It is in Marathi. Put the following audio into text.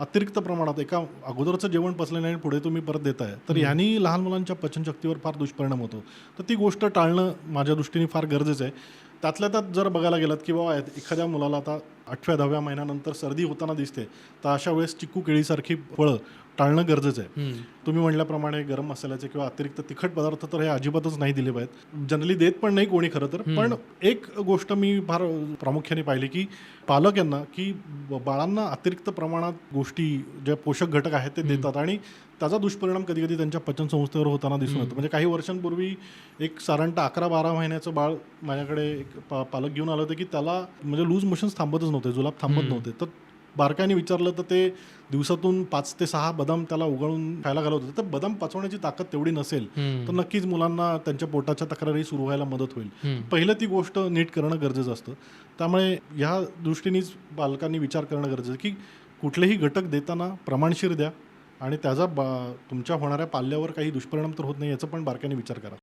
अतिरिक्त प्रमाणात एका अगोदरचं जेवण पचलं नाही आणि पुढे तुम्ही परत देताय, तर ह्यानी लहान मुलांच्या पचनशक्तीवर फार दुष्परिणाम होतो. तर ती गोष्ट टाळणं माझ्या दृष्टीने फार गरजेचं आहे. त्यातल्या त्यात जर बघायला गेलात की बाबा एखाद्या मुलाला आता 8व्या-10व्या महिन्यानंतर सर्दी होताना दिसते, तर अशा वेळेस चिक्कू केळीसारखी फळं टाळणं गरजेचं आहे. हं. तुम्ही म्हटल्याप्रमाणे गरम मसाल्याचे किंवा अतिरिक्त तिखट पदार्थ तर हे अजिबातच नाही दिले पाहिजेत. जनरली देत पण नाही कोणी खरं तर. पण एक गोष्ट मी फार प्रामुख्याने पाहिली की पालक यांना की बाळांना अतिरिक्त प्रमाणात गोष्टी ज्या पोषक घटक आहेत ते देतात आणि त्याचा दुष्परिणाम कधी-कधी त्यांच्या पचनसंस्थेवर होताना दिसून येतो. म्हणजे काही वर्षांपूर्वी एक साधारणतः 11-12 महिन्याचं बाळ माझ्याकडे एक पालक घेऊन आलं होतं की त्याला म्हणजे लूज मोशन्स थांबतच नव्हते, जुलाब थांबत नव्हते. तर बारकाईने विचारलं तर ते दिवसातून 5 ते 6 बदाम त्याला उगाळून खायला घालत होते. तर बदाम पचवण्याची ताकद तेवढी नसेल तर नक्कीच मुलांना त्यांच्या पोटाच्या तक्रारी सुरू व्हायला मदत होईल. पहिलं ती गोष्ट नीट करणं गरजेचं असतं. त्यामुळे ह्या दृष्टीनेच पालकांनी विचार करणं गरजेचं आहे की कुठलेही घटक देताना प्रमाणशीर द्या आणि त्याचा तुमच्या होणाऱ्या पाल्यावर काही दुष्परिणाम तर होत नाही याचा पण बारकाईने विचार करा.